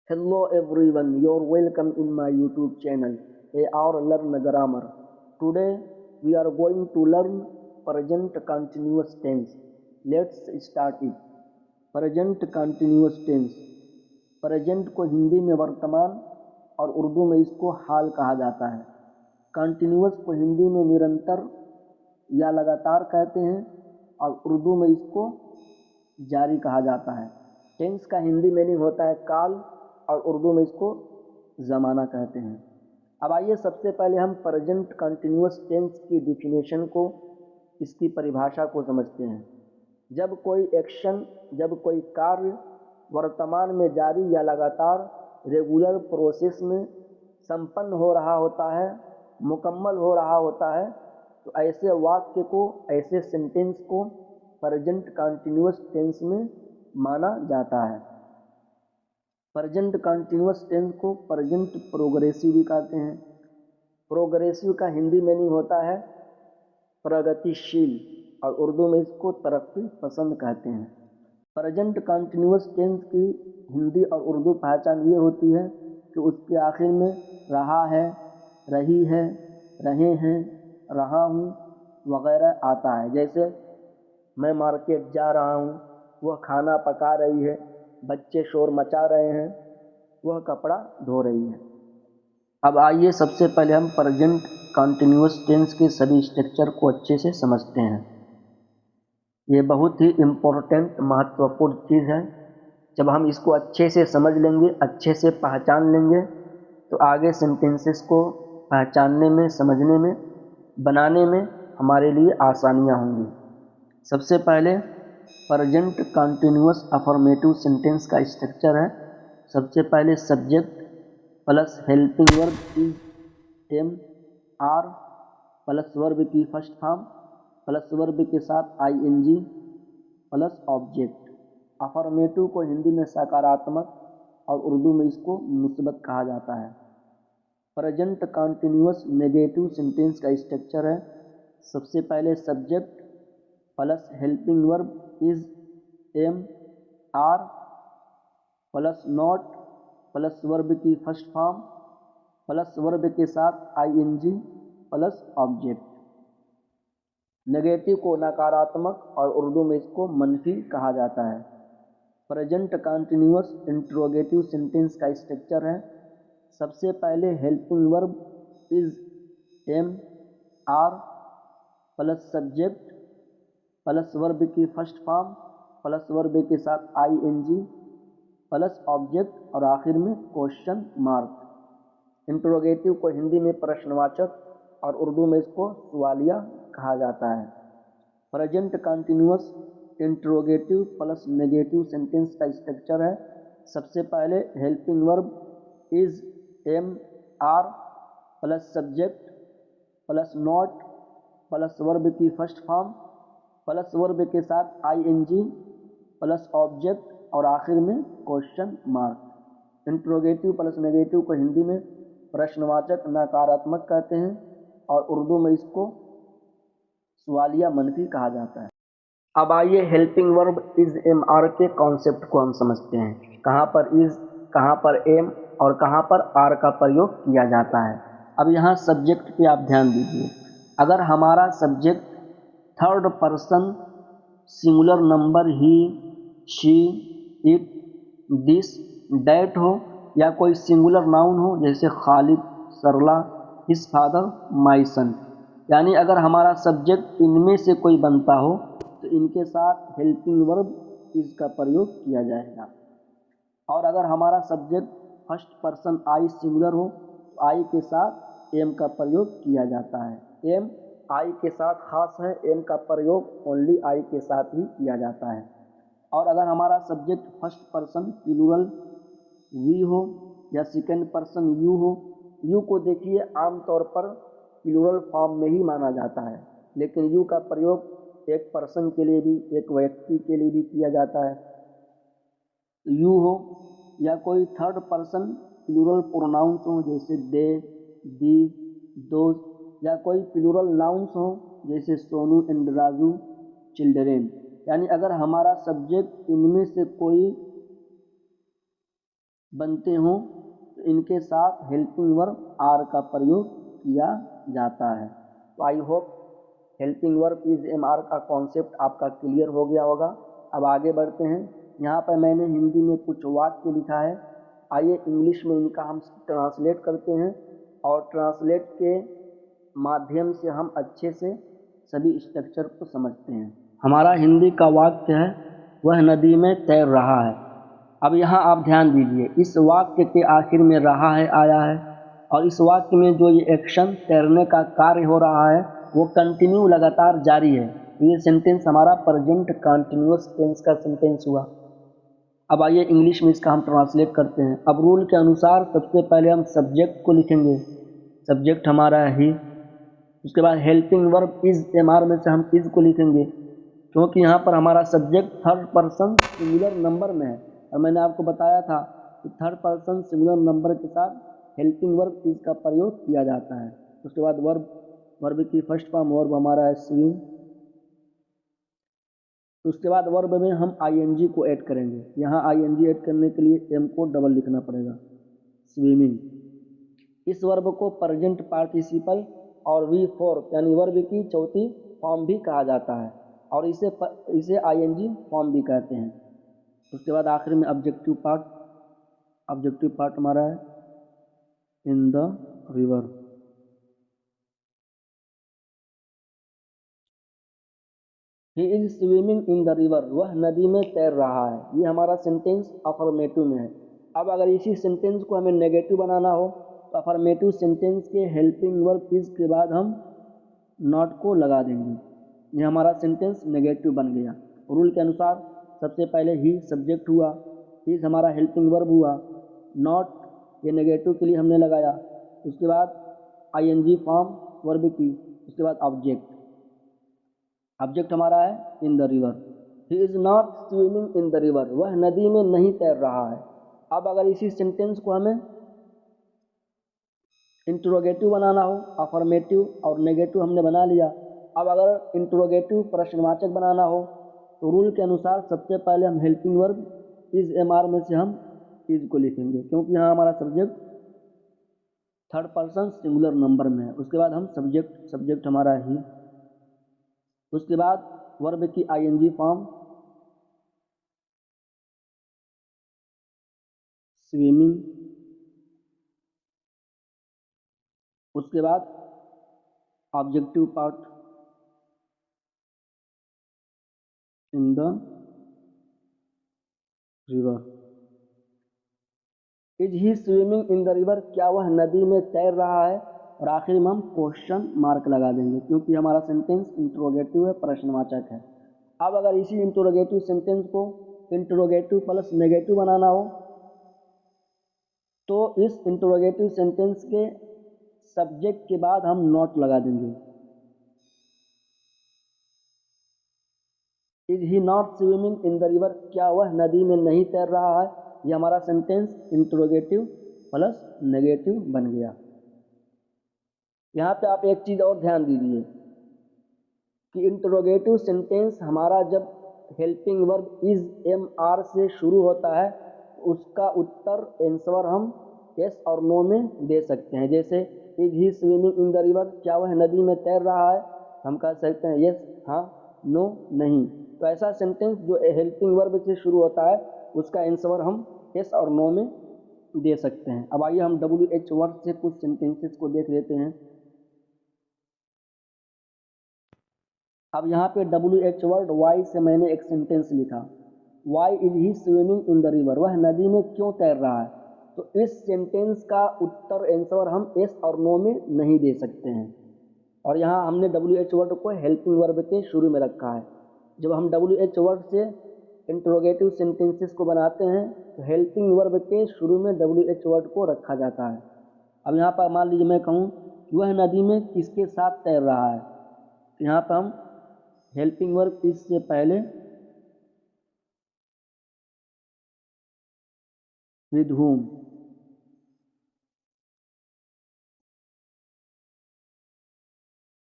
Hello everyone, you're welcome in my YouTube channel, AR Learn Grammar. Today we are going to learn present continuous tense. Let's start it. Present continuous tense. Present को हिंदी में वर्तमान और उर्दू में इसको हाल कहा जाता है। कंटिन्यूअस को हिंदी में निरंतर या लगातार कहते हैं और उर्दू में इसको जारी कहा जाता है। टेंस का हिंदी मीनिंग होता है काल और उर्दू में इसको ज़माना कहते हैं। अब आइए सबसे पहले हम प्रेजेंट कंटिन्यूअस टेंस की डिफिनेशन को, इसकी परिभाषा को समझते हैं। जब कोई एक्शन, जब कोई कार्य वर्तमान में जारी या लगातार रेगुलर प्रोसेस में संपन्न हो रहा होता है, मुकम्मल हो रहा होता है, तो ऐसे वाक्य को, ऐसे सेंटेंस को प्रेजेंट कंटिन्यूअस टेंस में माना जाता है। प्रेजेंट कंटिन्यूअस टेंस को प्रेजेंट प्रोग्रेसिव भी कहते हैं। प्रोग्रेसिव का हिंदी मीनिंग होता है प्रगतिशील और उर्दू में इसको तरक्की पसंद कहते हैं। प्रेजेंट कंटिन्यूअस टेंस की हिंदी और उर्दू पहचान ये होती है कि उसके आखिर में रहा है, रही है, रहे हैं, रहा हूँ वगैरह आता है। जैसे मैं मार्केट जा रहा हूँ, वह खाना पका रही है, बच्चे शोर मचा रहे हैं, वह कपड़ा धो रही है। अब आइए सबसे पहले हम प्रेजेंट कंटिन्यूअस टेंस के सभी स्ट्रक्चर को अच्छे से समझते हैं। ये बहुत ही इम्पोर्टेंट, महत्वपूर्ण चीज़ है। जब हम इसको अच्छे से समझ लेंगे, अच्छे से पहचान लेंगे, तो आगे सेंटेंसेस को पहचानने में, समझने में, बनाने में हमारे लिए आसानियाँ होंगी। सबसे पहले प्रेजेंट कंटिन्यूअस अफर्मेटिव सेंटेंस का स्ट्रक्चर है। सबसे पहले subject plus helping verb is am are plus verb की फर्स्ट फॉर्म प्लस वर्ब के साथ आईएनजी प्लस ऑब्जेक्ट। अफर्मेटिव को हिंदी में सकारात्मक और उर्दू में इसको मुस्बत कहा जाता है। प्रेजेंट कंटिन्यूअस नेगेटिव सेंटेंस का स्ट्रक्चर है। सबसे पहले subject plus helping verb is am are plus not plus verb की फर्स्ट फॉर्म प्लस वर्ब के साथ आईएनजी प्लस ऑब्जेक्ट। नेगेटिव को नकारात्मक और उर्दू में इसको मनफी कहा जाता है। प्रेजेंट कंटिन्यूअस इंट्रोगेटिव सेंटेंस का स्ट्रक्चर है। सबसे पहले helping verb is am are plus subject plus verb की फर्स्ट फॉर्म प्लस वर्ब के साथ आईएनजी प्लस ऑब्जेक्ट और आखिर में क्वेश्चन मार्क। इंट्रोगेटिव को हिंदी में प्रश्नवाचक और उर्दू में इसको सवालिया कहा जाता है। Present continuous interrogative plus negative sentence का स्ट्रक्चर है। सबसे पहले helping verb is am are plus subject plus not plus verb की फर्स्ट फॉर्म प्लस वर्ब के साथ आईएनजी प्लस ऑब्जेक्ट और आखिर में question mark. Interrogative plus negative को हिंदी में प्रश्नवाचक नकारात्मक कहते हैं और उर्दू में इसको सवालिया मनफी कहा जाता है। अब आइए helping verb is am are के कॉन्सेप्ट को हम समझते हैं। कहाँ पर इज, कहाँ पर एम और कहाँ पर आर का प्रयोग किया जाता है। अब यहाँ सब्जेक्ट पे आप ध्यान दीजिए। अगर हमारा subject third person singular number he, she, it, this, that हो या कोई सिंगुलर नाउन हो, जैसे खालिद, सरला, हिज फादर, माई सन, यानी अगर हमारा सब्जेक्ट इनमें से कोई बनता हो तो इनके साथ हेल्पिंग वर्ब इज का प्रयोग किया जाएगा। और अगर हमारा subject first person I singular हो तो आई के साथ एम का प्रयोग किया जाता है। एम आई के साथ खास है, एम का प्रयोग ओनली आई के साथ ही किया जाता है। और अगर हमारा subject first person plural we हो या सेकेंड पर्सन यू हो, यू को देखिए आमतौर पर प्लूरल फॉर्म में ही माना जाता है, लेकिन यू का प्रयोग एक पर्सन के लिए भी, एक व्यक्ति के लिए भी किया जाता है। यू हो या कोई थर्ड पर्सन प्लूरल प्रोनाउंस हो, जैसे दे, दी, दोस्त, या कोई प्लूरल नाउंस हो, जैसे सोनू एंड राजू, चिल्ड्रेन, यानी अगर हमारा सब्जेक्ट इनमें से कोई बनते हों तो इनके साथ हेल्पिंग वर्ब आर का प्रयोग किया जाता है। तो I hope helping verb is am are का कॉन्सेप्ट आपका क्लियर हो गया होगा। अब आगे बढ़ते हैं। यहाँ पर मैंने हिंदी में कुछ वाक्य लिखा है, आइए इंग्लिश में इनका हम ट्रांसलेट करते हैं और ट्रांसलेट के माध्यम से हम अच्छे से सभी स्ट्रक्चर को समझते हैं। हमारा हिंदी का वाक्य है, वह नदी में तैर रहा है। अब यहाँ आप ध्यान दीजिए, इस वाक्य के आखिर में रहा है आया है और इस वाक्य में जो ये एक्शन तैरने का कार्य हो रहा है वो कंटिन्यू लगातार जारी है। ये सेंटेंस हमारा प्रेजेंट कंटिन्यूअस टेंस का सेंटेंस हुआ। अब आइए इंग्लिश में इसका हम ट्रांसलेट करते हैं। अब रूल के अनुसार सबसे पहले हम सब्जेक्ट को लिखेंगे, सब्जेक्ट हमारा है ही। उसके बाद helping verb is am are में से हम इज को लिखेंगे, क्योंकि यहाँ पर हमारा subject third person singular number में है और मैंने आपको बताया था कि थर्ड पर्सन सिंगुलर नंबर के साथ हेल्पिंग वर्ब इज का प्रयोग किया जाता है। उसके बाद वर्ब की फर्स्ट फॉर्म वर्ब हमारा है स्विम। उसके बाद वर्ब में हम आईएनजी को ऐड करेंगे। यहाँ आईएनजी ऐड करने के लिए एम को डबल लिखना पड़ेगा, स्विमिंग। इस वर्ब को प्रेजेंट पार्टिसिपल और वी फोर यानी वर्ब की चौथी फॉर्म भी कहा जाता है और इसे आईएनजी फॉर्म भी कहते हैं। उसके बाद आखिर में ऑब्जेक्टिव पार्ट हमारा है इन the river. He is swimming in the river, वह नदी में तैर रहा है। ये हमारा सेंटेंस अफर्मेटिव में है। अब अगर इसी सेंटेंस को हमें नेगेटिव बनाना हो तो अफर्मेटिव सेंटेंस के हेल्पिंग वर्ब इज के बाद हम नॉट को लगा देंगे। ये हमारा सेंटेंस नेगेटिव बन गया। रूल के अनुसार सबसे पहले ही सब्जेक्ट हुआ, इज हमारा हेल्पिंग वर्ब हुआ, नॉट ये नेगेटिव के लिए हमने लगाया, उसके बाद आईएनजी फॉर्म वर्ब की, उसके बाद ऑब्जेक्ट हमारा है इन the river. He is not swimming in the river, वह नदी में नहीं तैर रहा है। अब अगर इसी सेंटेंस को हमें इंट्रोगेटिव बनाना हो, अफर्मेटिव और नेगेटिव हमने बना लिया। अब अगर इंट्रोगेटिव प्रश्नवाचक बनाना हो तो रूल के अनुसार सबसे पहले हम helping verb is am are में से हम इज को लिखेंगे, क्योंकि यहाँ हमारा subject third person singular number में है। उसके बाद हम सब्जेक्ट हमारा ही, उसके बाद वर्ब की आईएनजी फॉर्म स्विमिंग, उसके बाद objective part in the river. Is he swimming in the river, क्या वह नदी में तैर रहा है। और आखिर में हम क्वेश्चन मार्क लगा देंगे, क्योंकि हमारा सेंटेंस इंट्रोगेटिव है, प्रश्नवाचक है। अब अगर इसी इंट्रोगेटिव सेंटेंस को इंट्रोगेटिव प्लस नेगेटिव बनाना हो तो इस इंट्रोगेटिव सेंटेंस के सब्जेक्ट के बाद हम नॉट लगा देंगे। Is he not swimming in the river, क्या वह नदी में नहीं तैर रहा है। ये हमारा सेंटेंस इंट्रोगेटिव प्लस नेगेटिव बन गया। यहाँ पे आप एक चीज और ध्यान दीजिए कि इंट्रोगेटिव सेंटेंस हमारा जब helping verb is am are से शुरू होता है उसका उत्तर आंसर हम यस और नो में दे सकते हैं। जैसे is he swimming in the river, क्या वह नदी में तैर रहा है, हम कह सकते हैं यस हाँ, नो नहीं। तो ऐसा सेंटेंस जो हेल्पिंग वर्ब से शुरू होता है उसका आंसर हम यस और नो में दे सकते हैं। अब आइए हम WH वर्ड से कुछ सेंटेंसेस को देख लेते हैं। अब यहाँ पे WH वर्ड वाई से मैंने एक सेंटेंस लिखा, why is he swimming in the river, वह नदी में क्यों तैर रहा है। तो इस सेंटेंस का उत्तर आंसर हम यस और नो में नहीं दे सकते हैं। और यहाँ हमने WH वर्ड को हेल्पिंग वर्ब के शुरू में रखा है। जब हम WH वर्ड से इंट्रोगेटिव सेंटेंसेस को बनाते हैं तो हेल्पिंग वर्ब के शुरू में WH वर्ड को रखा जाता है। अब यहाँ पर मान लीजिए मैं कहूँ कि वह नदी में किसके साथ तैर रहा है, तो यहाँ पर हम हेल्पिंग वर्ब इससे पहले विद whom,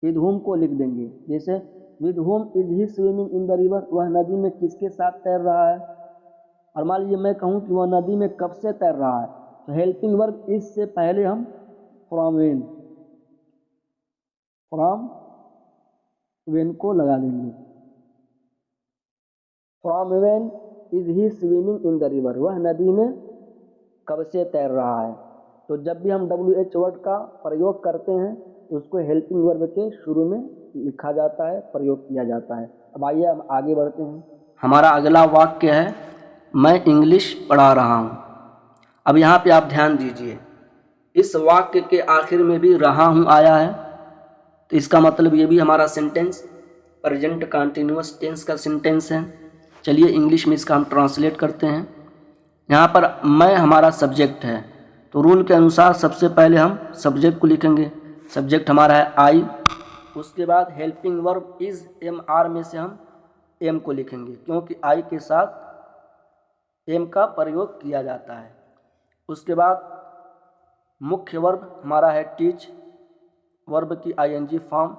विद whom को लिख देंगे। जैसे with whom is he swimming in the river, वह नदी में किसके साथ तैर रहा है। और मान लीजिए मैं कहूँ कि वह नदी में कब से तैर रहा है, तो हेल्पिंग वर्ब इससे पहले हम फ्रॉम वेन को लगा देंगे। From when is he swimming in the river, वह नदी में कब से तैर रहा है। तो जब भी हम WH वर्ड का प्रयोग करते हैं उसको हेल्पिंग वर्ब के शुरू में लिखा जाता है, प्रयोग किया जाता है। अब आइए हम आगे बढ़ते हैं। हमारा अगला वाक्य है मैं इंग्लिश पढ़ा रहा हूँ। अब यहाँ पे आप ध्यान दीजिए, इस वाक्य के आखिर में भी रहा हूँ आया है, तो इसका मतलब ये भी हमारा सेंटेंस प्रेजेंट कंटिन्यूअस टेंस का सेंटेंस है। चलिए इंग्लिश में इसका हम ट्रांसलेट करते हैं। यहाँ पर मैं हमारा सब्जेक्ट है, तो रूल के अनुसार सबसे पहले हम सब्जेक्ट को लिखेंगे। सब्जेक्ट हमारा है आई, उसके बाद हेल्पिंग वर्ब इज MR में से हम एम को लिखेंगे, क्योंकि आई के साथ एम का प्रयोग किया जाता है। उसके बाद मुख्य वर्ब हमारा है टीच, वर्ब की ING फॉर्म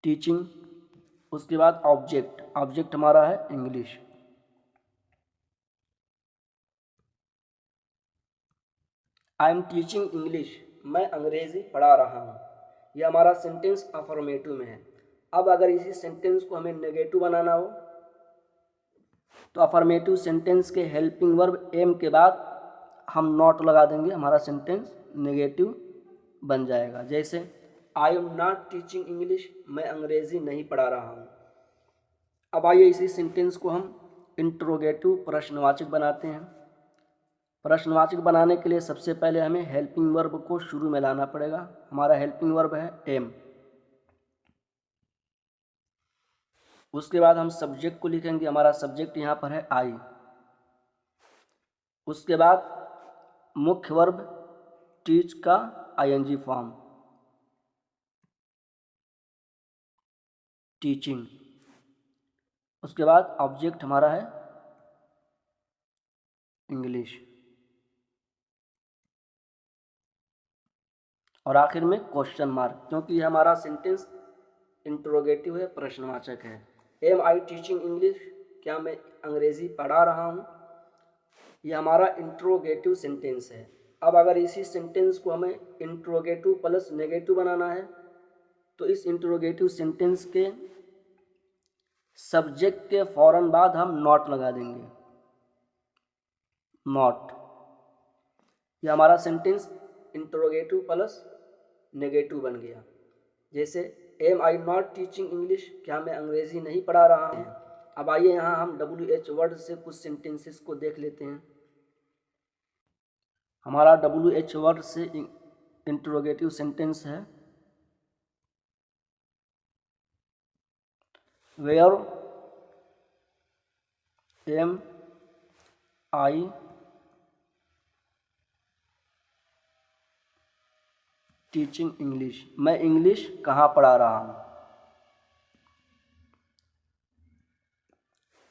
टीचिंग। उसके बाद ऑब्जेक्ट हमारा है English. I am teaching English, मैं अंग्रेजी पढ़ा रहा हूँ। यह हमारा सेंटेंस अफर्मेटिव में है। अब अगर इसी सेंटेंस को हमें नेगेटिव बनाना हो तो अफर्मेटिव सेंटेंस के हेल्पिंग वर्ब एम के बाद हम नॉट लगा देंगे, हमारा सेंटेंस नेगेटिव बन जाएगा। जैसे I am not teaching English, मैं अंग्रेजी नहीं पढ़ा रहा हूँ। अब आइए इसी सेंटेंस को हम इंट्रोगेटिव प्रश्नवाचक बनाते हैं। प्रश्नवाचक बनाने के लिए सबसे पहले हमें हेल्पिंग वर्ब को शुरू में लाना पड़ेगा। हमारा हेल्पिंग वर्ब है एम। उसके बाद हम सब्जेक्ट को लिखेंगे, हमारा सब्जेक्ट यहाँ पर है आई। उसके बाद मुख्य वर्ब टीच का ING फॉर्म टीचिंग। उसके बाद ऑब्जेक्ट हमारा है इंग्लिश, और आखिर में क्वेश्चन मार्क, क्योंकि यह हमारा सेंटेंस इंट्रोगेटिव है, प्रश्नवाचक है। एम आई टीचिंग इंग्लिश, क्या मैं अंग्रेजी पढ़ा रहा हूँ। यह हमारा इंट्रोगेटिव सेंटेंस है। अब अगर इसी सेंटेंस को हमें इंट्रोगेटिव प्लस नेगेटिव बनाना है तो इस इंट्रोगेटिव सेंटेंस के सब्जेक्ट के फौरन बाद हम नॉट लगा देंगे, नॉट। यह हमारा सेंटेंस इंट्रोगेटिव प्लस नेगेटिव बन गया। जैसे am I not teaching English, क्या मैं अंग्रेजी नहीं पढ़ा रहा हूँ। अब आइए यहाँ हम WH वर्ड से कुछ सेंटेंसेस को देख लेते हैं। हमारा WH वर्ड से इंट्रोगेटिव सेंटेंस है where am I teaching English, मैं इंग्लिश कहाँ पढ़ा रहा हूँ।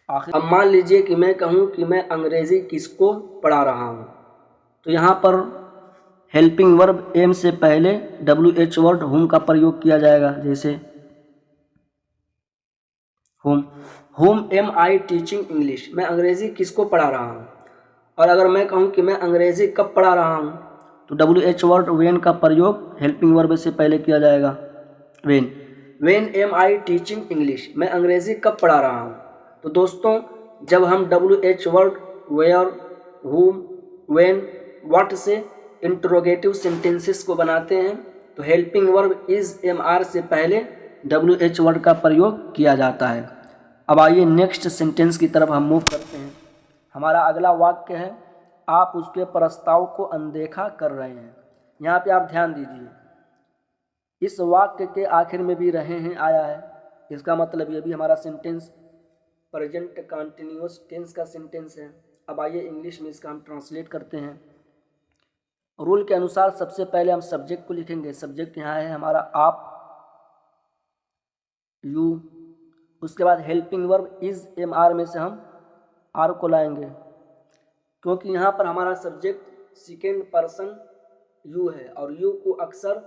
अब मान लीजिए कि मैं कहूँ कि मैं अंग्रेजी किसको पढ़ा रहा हूँ, तो यहाँ पर हेल्पिंग वर्ब एम से पहले WH वर्ड हुम का प्रयोग किया जाएगा। जैसे हुम एम आई टीचिंग इंग्लिश, मैं अंग्रेजी किसको पढ़ा रहा हूँ। और अगर मैं कहूँ कि मैं अंग्रेजी कब पढ़ा रहा हूँ, तो WH वर्ड वेन का प्रयोग हेल्पिंग वर्ब से पहले किया जाएगा। When am I teaching English, मैं अंग्रेजी कब पढ़ा रहा हूँ। तो दोस्तों, जब हम WH वर्ड वेयर, हुम, वेन, व्हाट से इंट्रोगेटिव सेंटेंसेस को बनाते हैं तो हेल्पिंग वर्ब इज MR से पहले WH वर्ड का प्रयोग किया जाता है। अब आइए नेक्स्ट सेंटेंस की तरफ हम मूव करते हैं। हमारा अगला वाक्य है आप उसके प्रस्ताव को अनदेखा कर रहे हैं। यहाँ पे आप ध्यान दीजिए, इस वाक्य के आखिर में भी रहे हैं आया है, इसका मतलब ये भी हमारा सेंटेंस प्रेजेंट कंटिन्यूअस टेंस का सेंटेंस है। अब आइए इंग्लिश में इसका हम ट्रांसलेट करते हैं। रूल के अनुसार सबसे पहले हम सब्जेक्ट को लिखेंगे। सब्जेक्ट यहाँ है हमारा आप, यू। उसके बाद हेल्पिंग वर्ब इज MR में से हम आर को लाएंगे, क्योंकि यहाँ पर हमारा सब्जेक्ट सेकेंड पर्सन यू है और यू को अक्सर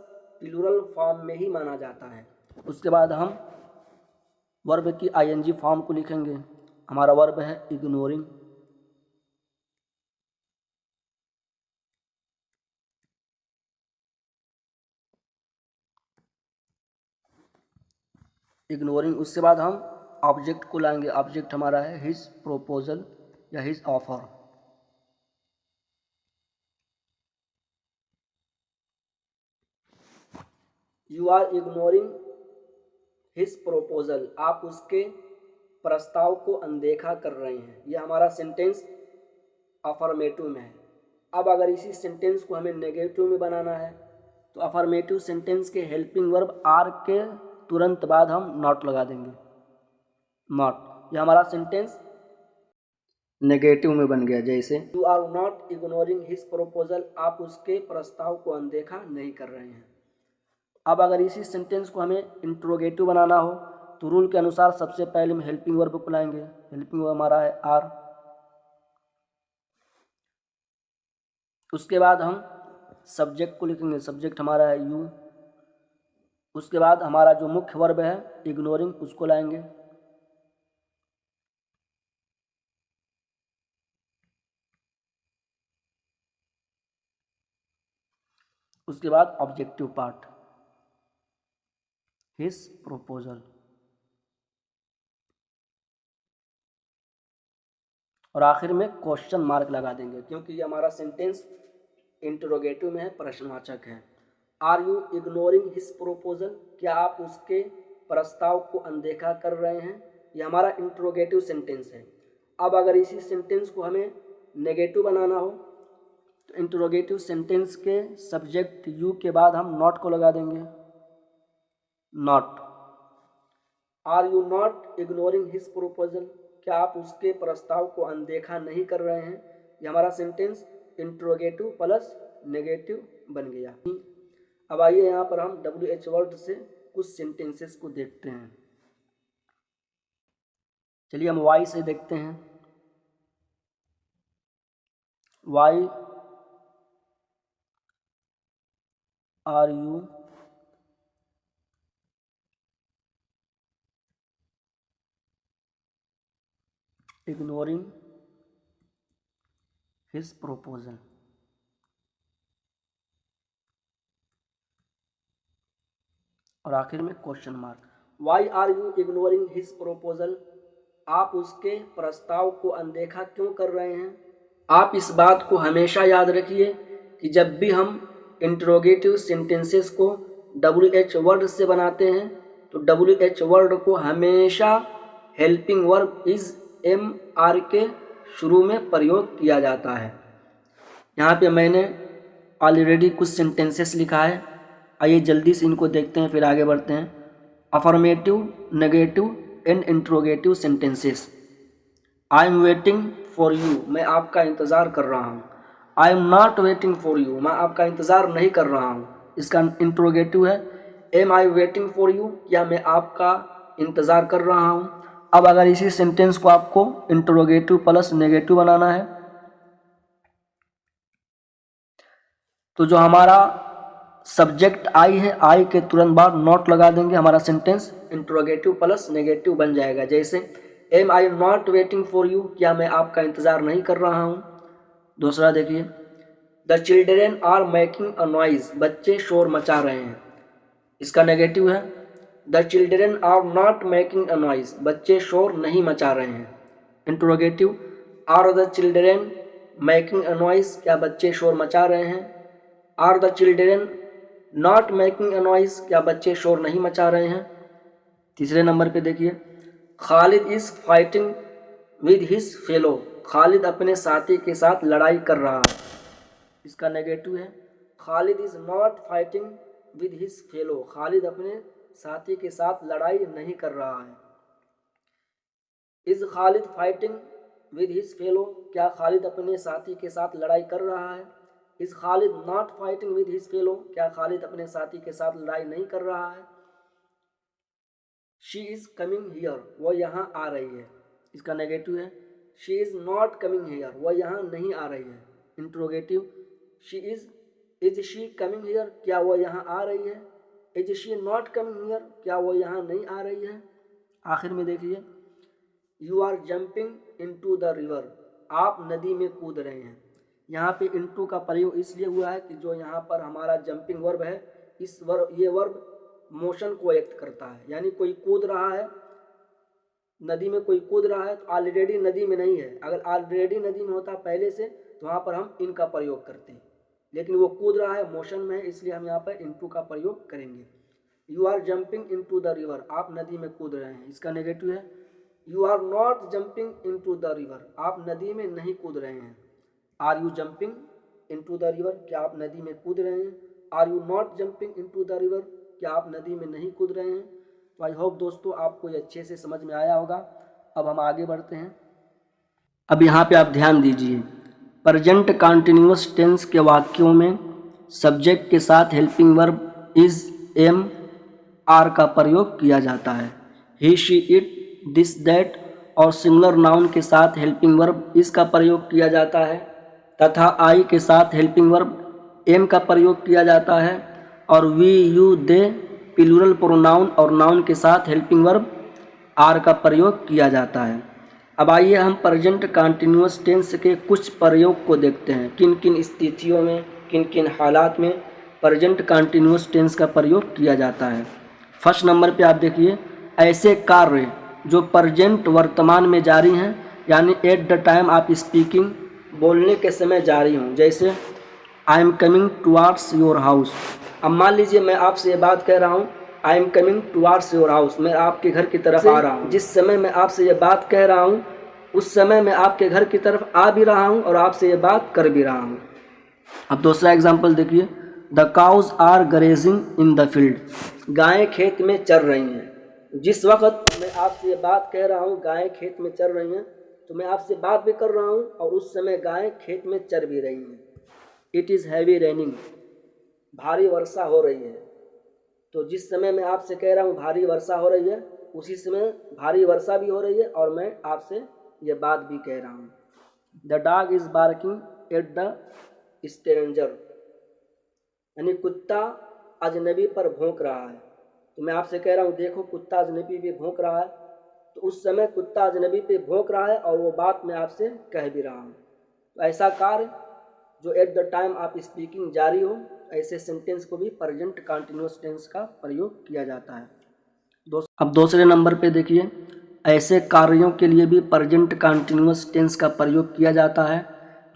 प्लूरल फॉर्म में ही माना जाता है। उसके बाद हम वर्ब की ING फॉर्म को लिखेंगे। हमारा वर्ब है इग्नोरिंग। इग्नोरिंग, उसके बाद हम ऑब्जेक्ट को लाएंगे। ऑब्जेक्ट हमारा है हिज प्रोपोजल या his offer. You are ignoring his proposal, आप उसके प्रस्ताव को अनदेखा कर रहे हैं। यह हमारा सेंटेंस अफर्मेटिव में है। अब अगर इसी सेंटेंस को हमें नेगेटिव में बनाना है तो अफर्मेटिव सेंटेंस के हेल्पिंग वर्ब आर के तुरंत बाद हम नॉट लगा देंगे। नॉट, यह हमारा सेंटेंस नेगेटिव में बन गया। जैसे you are not ignoring his proposal, आप उसके प्रस्ताव को अनदेखा नहीं कर रहे हैं। अब अगर इसी सेंटेंस को हमें इंट्रोगेटिव बनाना हो तो रूल के अनुसार सबसे पहले हम हेल्पिंग वर्ब को लाएंगे। हेल्पिंग वर्ब हमारा है आर। उसके बाद हम सब्जेक्ट को लिखेंगे। सब्जेक्ट हमारा है यू। उसके बाद हमारा जो मुख्य वर्ब है इग्नोरिंग, उसको लाएंगे। उसके बाद ऑब्जेक्टिव पार्ट हिज प्रोपोजल, और आखिर में क्वेश्चन मार्क लगा देंगे क्योंकि ये हमारा सेंटेंस इंटरोगेटिव में है, प्रश्नवाचक है। Are you ignoring his proposal, क्या आप उसके प्रस्ताव को अनदेखा कर रहे हैं। यह हमारा इंटरोगेटिव सेंटेंस है। अब अगर इसी सेंटेंस को हमें नेगेटिव बनाना हो तो इंटरोगेटिव सेंटेंस के सब्जेक्ट यू के बाद हम नॉट को लगा देंगे। Not, are you not ignoring his proposal, क्या आप उसके प्रस्ताव को अनदेखा नहीं कर रहे हैं। यह हमारा सेंटेंस इंट्रोगेटिव प्लस नेगेटिव बन गया। अब आइए यहाँ पर हम WH वर्ड से कुछ सेंटेंसेस को देखते हैं। चलिए हम वाई से देखते हैं। Why are you ignoring his proposal, और आखिर में question mark. Why are you ignoring his proposal, आप उसके प्रस्ताव को अनदेखा क्यों कर रहे हैं। आप इस बात को हमेशा याद रखिए कि जब भी हम इंट्रोगेटिव सेंटेंसेस को WH वर्ड से बनाते हैं तो WH वर्ड को हमेशा हेल्पिंग वर्ब इज MR के शुरू में प्रयोग किया जाता है। यहाँ पे मैंने ऑलरेडी कुछ सेंटेंसेस लिखा है, आइए जल्दी से इनको देखते हैं फिर आगे बढ़ते हैं। Affirmative, negative and interrogative sentences. I am waiting for you, मैं आपका इंतज़ार कर रहा हूँ। I am not waiting for you, मैं आपका इंतज़ार नहीं कर रहा हूँ। इसका इंट्रोगेटिव है am I waiting for you, या मैं आपका इंतज़ार कर रहा हूँ। अब अगर इसी सेंटेंस को आपको इंट्रोगेटिव प्लस नेगेटिव बनाना है तो जो हमारा सब्जेक्ट आई है, आई के तुरंत बाद नॉट लगा देंगे, हमारा सेंटेंस इंट्रोगेटिव प्लस नेगेटिव बन जाएगा। जैसे am I not waiting for you, क्या मैं आपका इंतज़ार नहीं कर रहा हूँ। दूसरा देखिए, the children are making a noise, बच्चे शोर मचा रहे हैं। इसका नेगेटिव है the children are not making a noise, बच्चे शोर नहीं मचा रहे हैं। Interrogative, are the children making a noise, क्या बच्चे शोर मचा रहे हैं। Are the children not making a noise, क्या बच्चे शोर नहीं मचा रहे हैं। तीसरे नंबर पे देखिए, Khalid is fighting with his fellow, Khalid अपने साथी के साथ लड़ाई कर रहा है। इसका नेगेटिव है Khalid is not fighting with his fellow, Khalid अपने साथी के साथ लड़ाई नहीं कर रहा है। Is Khalid fighting with his fellow, क्या खालिद अपने साथी के साथ लड़ाई कर रहा है। Is Khalid not fighting with his fellow, क्या खालिद अपने साथी के साथ लड़ाई नहीं कर रहा है। शी इज कमिंग हियर, वह यहाँ आ रही है। इसका नेगेटिव है she is not coming here, वह यहाँ नहीं आ रही है। Interrogative, she is she coming here, क्या वह यहाँ आ रही है। Is she not coming here, क्या वह यहाँ नहीं आ रही है। आखिर में देखिए, you are jumping into the river, आप नदी में कूद रहे हैं। यहाँ पे इनटू का प्रयोग इसलिए हुआ है कि जो यहाँ पर हमारा जंपिंग वर्ब है, ये वर्ब मोशन को व्यक्त करता है, यानी कोई कूद रहा है, नदी में कोई कूद रहा है तो ऑलरेडी नदी में नहीं है। अगर ऑलरेडी नदी में होता पहले से तो वहाँ पर हम इन का प्रयोग करते हैं, लेकिन वो कूद रहा है, मोशन में है, इसलिए हम यहाँ पर इनटू का प्रयोग करेंगे। You are jumping into the river, आप नदी में कूद रहे हैं। इसका नेगेटिव है you are not jumping into the river, आप नदी में नहीं कूद रहे हैं। Are you jumping into the river, क्या आप नदी में कूद रहे हैं। Are you not jumping into the river, क्या आप नदी में नहीं कूद रहे हैं। तो आई होप दोस्तों आपको ये अच्छे से समझ में आया होगा। अब हम आगे बढ़ते हैं। अब यहाँ पे आप ध्यान दीजिए, प्रेजेंट कंटिन्यूअस टेंस के वाक्यों में सब्जेक्ट के साथ helping verb is, am, are का प्रयोग किया जाता है। He, she, it, this, that और सिंगुलर नाउन के साथ हेल्पिंग वर्ब इस का प्रयोग किया जाता है तथा आई के साथ हेल्पिंग वर्ब एम का प्रयोग किया जाता है और we, you, they plural pronoun और नाउन के साथ हेल्पिंग वर्ब आर का प्रयोग किया जाता है। अब आइए हम प्रेजेंट कंटिन्यूअस टेंस के कुछ प्रयोग को देखते हैं, किन किन स्थितियों में, किन किन हालात में प्रेजेंट कंटिन्यूअस टेंस का प्रयोग किया जाता है। फर्स्ट नंबर पे आप देखिए, ऐसे कार्य जो प्रेजेंट वर्तमान में जारी हैं, यानी एट द टाइम आप स्पीकिंग, बोलने के समय जारी हों। जैसे I am coming towards your house. अब मान लीजिए मैं आपसे ये बात कह रहा हूँ, I am coming towards your house, मैं आपके घर की तरफ आ रहा हूँ। जिस समय मैं आपसे ये बात कह रहा हूँ उस समय मैं आपके घर की तरफ आ भी रहा हूँ और आपसे ये बात कर भी रहा हूँ। अब दूसरा एग्जाम्पल देखिए, the cows are grazing in the field, गायें खेत में चर रही हैं। जिस वक्त मैं आपसे ये बात कह रहा हूँ गायें खेत में चर रही हैं, तो मैं आपसे बात भी कर रहा हूँ और उस समय गायें खेत में चर भी रही हैं। इट इज़ हैवी रेनिंग, भारी वर्षा हो रही है। तो जिस समय मैं आपसे कह रहा हूँ भारी वर्षा हो रही है, उसी समय भारी वर्षा भी हो रही है और मैं आपसे ये बात भी कह रहा हूँ। The dog is barking at the stranger, यानी कुत्ता अजनबी पर भौंक रहा है। तो मैं आपसे कह रहा हूँ देखो कुत्ता अजनबी पे भौंक रहा है, तो उस समय कुत्ता अजनबी पे भौंक रहा है और वो बात मैं आपसे कह भी रहा हूँ। तो ऐसा कार्य जो एट द टाइम आप स्पीकिंग जारी हो, ऐसे सेंटेंस को भी प्रेजेंट कंटिन्यूअस टेंस का प्रयोग किया जाता है। अब दूसरे नंबर पे देखिए, ऐसे कार्यों के लिए भी प्रेजेंट कंटिन्यूअस टेंस का प्रयोग किया जाता है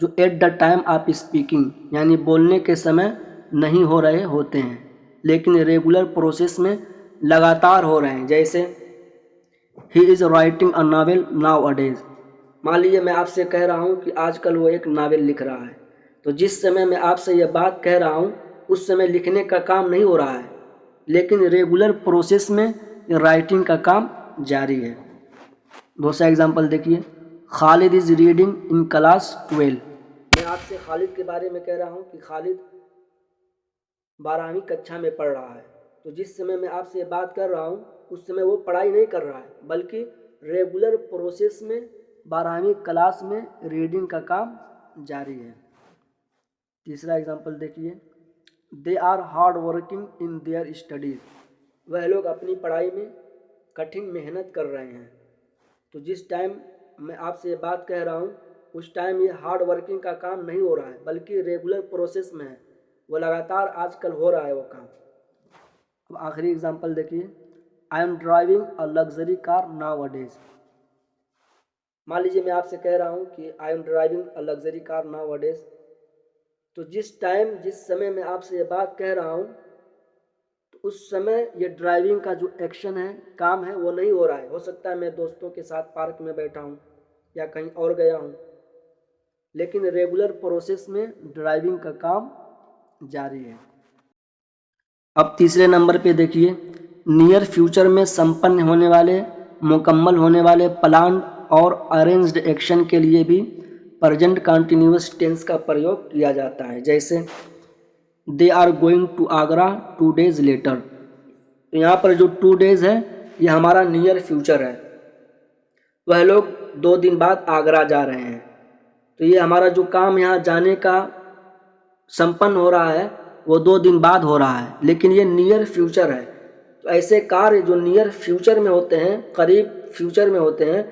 जो एट द टाइम आप स्पीकिंग, यानी बोलने के समय नहीं हो रहे होते हैं लेकिन रेगुलर प्रोसेस में लगातार हो रहे हैं। जैसे he is writing a novel now अडेज, मान लीजिए मैं आपसे कह रहा हूँ कि आजकल वो एक नावल लिख रहा है। तो जिस समय मैं आपसे यह बात कह रहा हूँ उस समय लिखने का काम नहीं हो रहा है, लेकिन रेगुलर प्रोसेस में राइटिंग का काम जारी है। दूसरा एग्जांपल देखिए, Khalid is reading in class 12, मैं आपसे खालिद के बारे में कह रहा हूँ कि खालिद 12वीं कक्षा में पढ़ रहा है। तो जिस समय मैं आपसे ये बात कर रहा हूँ उस समय वो पढ़ाई नहीं कर रहा है, बल्कि रेगुलर प्रोसेस में 12वीं क्लास में रीडिंग का काम जारी है। तीसरा एग्जांपल देखिए, they are hard working in their studies, वह लोग अपनी पढ़ाई में कठिन मेहनत कर रहे हैं। तो जिस टाइम मैं आपसे ये बात कह रहा हूँ उस टाइम ये हार्ड वर्किंग का काम नहीं हो रहा है, बल्कि रेगुलर प्रोसेस में है, वो लगातार आजकल हो रहा है वो काम। अब आखिरी एग्जांपल देखिए, I am driving a luxury car now अडेज, मान लीजिए मैं आपसे कह रहा हूँ कि I am driving a luxury car now अडेज। तो जिस समय मैं आपसे ये बात कह रहा हूँ तो उस समय ये ड्राइविंग का जो एक्शन है, काम है, वो नहीं हो रहा है। हो सकता है मैं दोस्तों के साथ पार्क में बैठा हूँ या कहीं और गया हूँ, लेकिन रेगुलर प्रोसेस में ड्राइविंग का काम जारी है। अब तीसरे नंबर पे देखिए, नियर फ्यूचर में संपन्न होने वाले, मुकम्मल होने वाले प्लान और अरेंज्ड एक्शन के लिए भी प्रेजेंट कंटिन्यूअस टेंस का प्रयोग किया जाता है। जैसे they are going to Agra 2 days later, तो यहाँ पर जो 2 days है ये हमारा नियर फ्यूचर है, वह लोग 2 दिन बाद आगरा जा रहे हैं। तो ये हमारा जो काम यहाँ जाने का संपन्न हो रहा है वो 2 दिन बाद हो रहा है, लेकिन ये नियर फ्यूचर है। तो ऐसे कार्य जो नियर फ्यूचर में होते हैं, करीब फ्यूचर में होते हैं,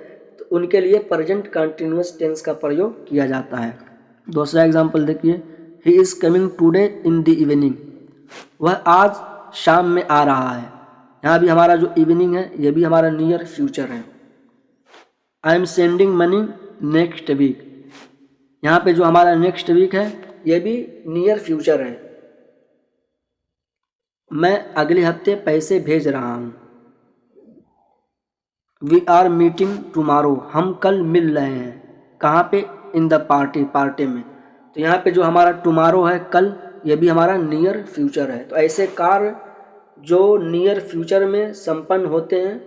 तो उनके लिए प्रेजेंट कंटिन्यूअस टेंस का प्रयोग किया जाता है। दूसरा एग्जाम्पल देखिए, he is coming today in the evening, वह आज शाम में आ रहा है। यहाँ भी हमारा जो इवनिंग है ये भी हमारा नियर फ्यूचर है। I am sending money next week, यहाँ पे जो हमारा नेक्स्ट वीक है ये भी नियर फ्यूचर है। मैं अगले हफ्ते पैसे भेज रहा हूँ। वी आर मीटिंग टुमारो, हम कल मिल रहे हैं। कहाँ पे? इन द पार्टी, पार्टी में। तो यहाँ पे जो हमारा टुमारो है कल, ये भी हमारा नियर फ्यूचर है। तो ऐसे कार्य जो नियर फ्यूचर में संपन्न होते हैं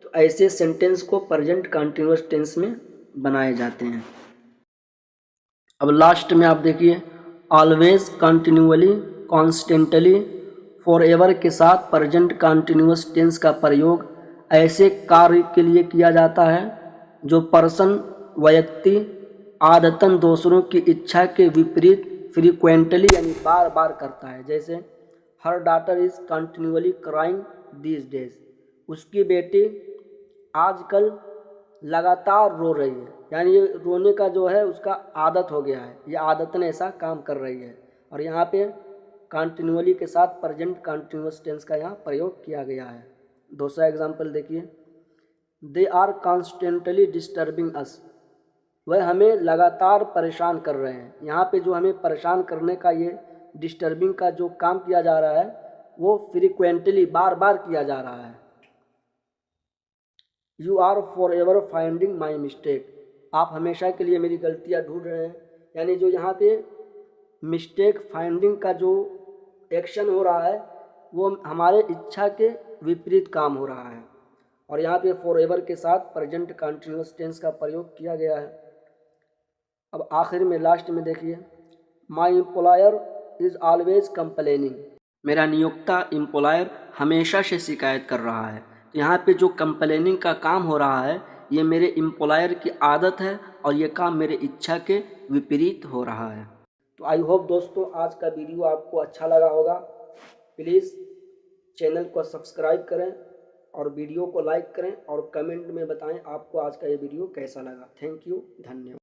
तो ऐसे सेंटेंस को प्रेजेंट कंटिन्यूअस टेंस में बनाए जाते हैं। अब लास्ट में आप देखिए, always, continually, constantly, for ever के साथ प्रेजेंट कंटिन्यूअस टेंस का प्रयोग ऐसे कार्य के लिए किया जाता है जो पर्सन, व्यक्ति, आदतन दूसरों की इच्छा के विपरीत फ्रीक्वेंटली यानी बार बार करता है। जैसे her daughter is continuously crying these days, उसकी बेटी आजकल लगातार रो रही है, यानी ये रोने का जो है उसका आदत हो गया है, ये आदतन ऐसा काम कर रही है। और यहाँ पे कंटिन्यूअली के साथ प्रेजेंट कंटिन्यूअस टेंस का यहाँ प्रयोग किया गया है। दूसरा एग्जाम्पल देखिए, दे आर कॉन्स्टेंटली डिस्टर्बिंग अस, वह हमें लगातार परेशान कर रहे हैं। यहाँ पे जो हमें परेशान करने का ये डिस्टर्बिंग का जो काम किया जा रहा है वो फ्रीक्वेंटली बार बार किया जा रहा है। You are forever finding my mistake, आप हमेशा के लिए मेरी गलतियाँ ढूंढ रहे हैं। यानी जो यहाँ पे मिस्टेक फाइंडिंग का जो एक्शन हो रहा है वो हमारे इच्छा के विपरीत काम हो रहा है। और यहाँ पे फॉर एवर के साथ प्रेजेंट कंटिन्यूअस टेंस का प्रयोग किया गया है। अब आखिर में लास्ट में देखिए, my employer is always complaining, मेरा नियोक्ता एम्प्लॉयर हमेशा से शिकायत कर रहा है। तो यहाँ पे जो कंप्लेनिंग का काम हो रहा है ये मेरे एम्प्लॉयर की आदत है और ये काम मेरे इच्छा के विपरीत हो रहा है। तो आई होप दोस्तों आज का वीडियो आपको अच्छा लगा होगा। प्लीज़ चैनल को सब्सक्राइब करें और वीडियो को लाइक करें और कमेंट में बताएं आपको आज का ये वीडियो कैसा लगा। थैंक यू, धन्यवाद।